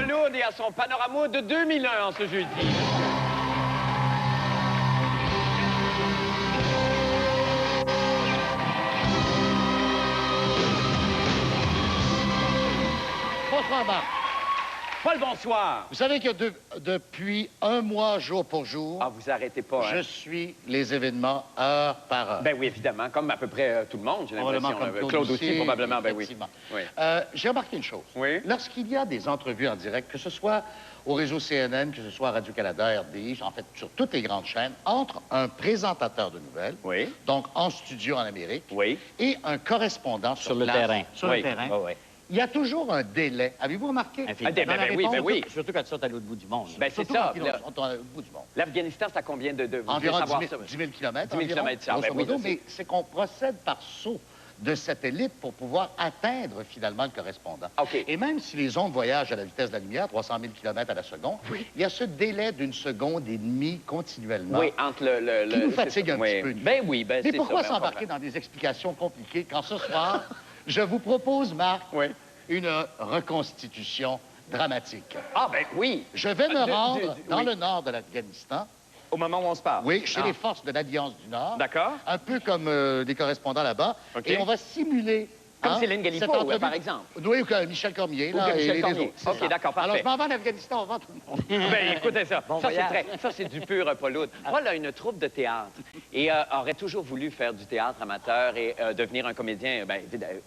Lourdes et à son panorama de 2001 en ce jeudi. Bonsoir, Marc. Paul, bonsoir. Vous savez que depuis un mois, jour pour jour, Ah, vous arrêtez pas, hein? je suis les événements heure par heure. Ben oui, évidemment, comme à peu près tout le monde, j'ai l'impression. Probablement comme Claude aussi, probablement, ben oui. effectivement. Oui. J'ai remarqué une chose. Oui. Lorsqu'il y a des entrevues en direct, que ce soit au réseau CNN, que ce soit à Radio-Canada, RDI, en fait, sur toutes les grandes chaînes, entre un présentateur de nouvelles, Oui. donc en studio en Amérique, Oui. et un correspondant sur le place, terrain. Sur Oui. le terrain, Oui, oui. il y a toujours un délai. Avez-vous remarqué? Infiniment. Ben, Dans la ben oui, ben réponse, oui. Surtout quand tu sautes à l'autre bout du monde. Ben, c'est surtout ça. quand ils sont au bout du monde. L'Afghanistan, c'est à combien de... Vous devez Environ savoir 10 000 ça. kilomètres. 10 000 kilomètres, ça, ben oui, je sais. mais c'est qu'on procède par saut de satellite pour pouvoir atteindre finalement le correspondant. OK. Et même si les ondes voyagent à la vitesse de la lumière, 300 000 km à la seconde, il y a ce délai d'une seconde et demie continuellement. Oui, entre le... Qui nous fatigue un petit peu. Ben oui, ben Mais c'est pourquoi ça, ben, on s'embarquer dans des explications compliquées quand ce soir, je vous propose, Marc, Oui. une reconstitution dramatique? Ah, ben oui. Je vais me rendre dans oui. le nord de l'Afghanistan. Au moment où on se parle. Oui, chez Ah. les forces de l'Alliance du Nord. D'accord. Un peu comme des correspondants là-bas. OK. Et on va simuler... Comme hein, Céline Galipo, cette entrevue. par exemple. Oui, ou que Michel Cormier. Ou Là, que et Michel les Cormier. autres, c'est OK, ça. d'accord, parfait. Alors, je m'en vais en Afghanistan avant tout le monde. Ben, écoutez ça. Bon Ça, c'est voyage. ça, c'est du pur Paul Lourdes. Paul a une troupe de théâtre et aurait toujours voulu faire du théâtre amateur et devenir un comédien, ben,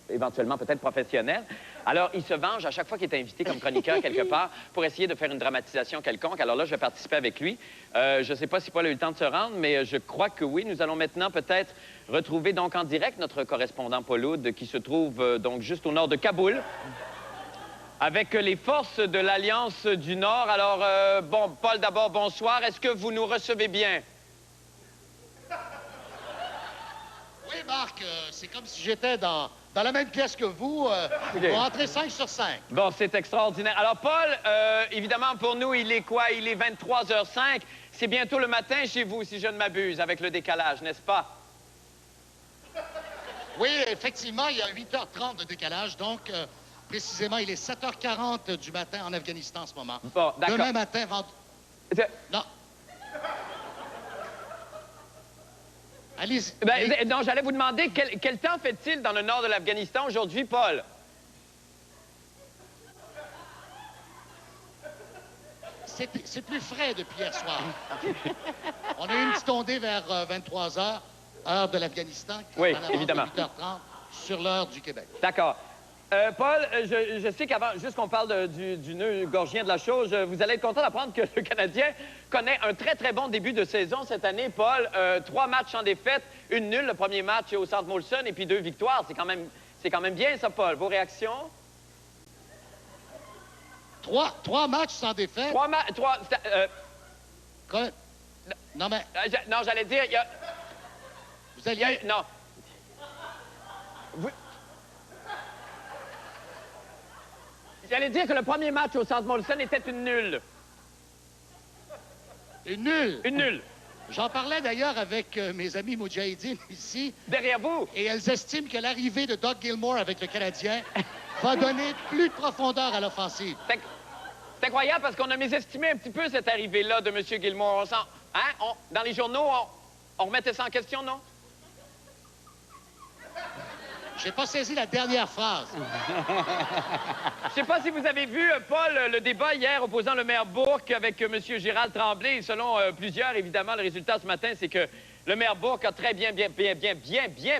éventuellement peut-être professionnel. Alors, il se venge à chaque fois qu'il est invité comme chroniqueur quelque part pour essayer de faire une dramatisation quelconque. Alors là, je vais participer avec lui. Je ne sais pas si Paul a eu le temps de se rendre, mais je crois que oui. Nous allons maintenant peut-être retrouver donc en direct notre correspondant Paul Lourdes qui se trouve donc juste au nord de Kaboul. Avec les forces de l'Alliance du Nord. Alors, bon, Paul, d'abord, bonsoir. Est-ce que vous nous recevez bien? Oui, Marc, c'est comme si j'étais dans la même pièce que vous. OK. Pour entrer 5 sur 5. Bon, c'est extraordinaire. Alors, Paul, évidemment, pour nous, il est quoi? Il est 23h05. C'est bientôt le matin chez vous, si je ne m'abuse, avec le décalage, n'est-ce pas? Oui, effectivement, il y a 8h30 de décalage, donc précisément, il est 7h40 du matin en Afghanistan en ce moment. Bon, d'accord. Demain matin, Non. Allez-y. Ben, non, j'allais vous demander quel temps fait-il dans le nord de l'Afghanistan aujourd'hui, Paul? C'est plus frais depuis hier soir. On a eu une petite ondée vers 23h, heure de l'Afghanistan. Oui, en avance de évidemment. 8h30 sur l'heure du Québec. D'accord. Paul, je sais qu'avant, juste qu'on parle du nœud gorgien de la chose, vous allez être content d'apprendre que le Canadien connaît un très, très bon début de saison cette année, Paul. 3 matchs sans défaite, une nulle, le premier match au Centre Molson, et puis 2 victoires. C'est quand même bien, ça, Paul. Vos réactions? 3 matchs sans défaite. 3 matchs... Non, mais non, j'allais dire, il y a... vous alliez... Non. J'allais dire que le premier match au Centre Molson était une nulle. Une nulle. Une nulle. J'en parlais d'ailleurs avec mes amis Moudjahidines ici, Derrière vous. et elles estiment que l'arrivée de Doug Gilmour avec le Canadien va donner plus de profondeur à l'offensive. C'est incroyable parce qu'on a mésestimé un petit peu cette arrivée-là de M. Gilmour. On sent, hein? Dans les journaux, on remettait ça en question, non? J'ai pas saisi la dernière phrase. Je sais pas si vous avez vu, Paul, le débat hier opposant le maire Bourque avec M. Gérald Tremblay. Selon plusieurs, évidemment, le résultat ce matin, c'est que le maire Bourque a très bien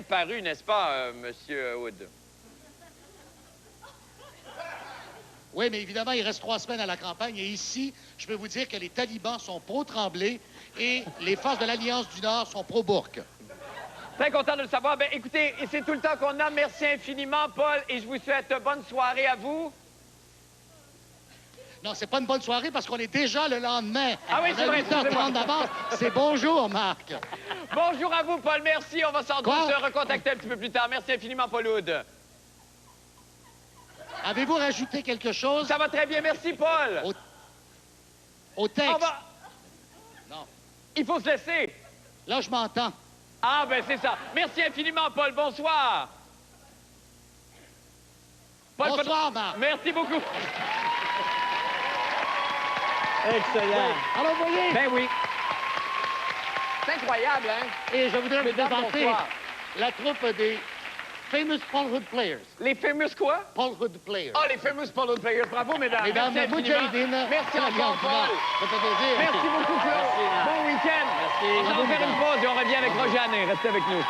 paru, n'est-ce pas, M. Hood? Oui, mais évidemment, il reste 3 semaines à la campagne. Et ici, je peux vous dire que les talibans sont pro-Tremblay et les forces de l'Alliance du Nord sont pro-Bourque. Très content de le savoir. Bien, écoutez, c'est tout le temps qu'on a. Merci infiniment, Paul, et je vous souhaite bonne soirée à vous. Non, c'est pas une bonne soirée parce qu'on est déjà le lendemain. Ah oui, On c'est a vrai, 8h30 d'avance. C'est bonjour, Marc. Bonjour à vous, Paul. Merci. On va sans doute Quoi? se recontacter un petit peu plus tard. Merci infiniment, Paul Hood. Avez-vous rajouté quelque chose Ça va très bien. Merci, Paul. au texte? Non. Il faut se laisser. Là, je m'entends. Ah, ben c'est ça. Merci infiniment, Paul. Bonsoir. Paul, Bonsoir, Marc. Merci beaucoup. Excellent. Alors, vous voyez, Ben oui. C'est incroyable, hein? et je voudrais vous Mesdames, présenter bonsoir. la troupe des Famous Paul Hood Players. Les famous quoi? Paul Hood Players. Ah, les famous Paul Players. Bravo, mesdames. Mesdames, Merci Mujahideen. infiniment. Merci encore, Paul. Ça fait plaisir. Merci beaucoup, Claude. Bon week-end. Merci. On va faire une pause et on revient avec Roger Hanin. Restez avec nous.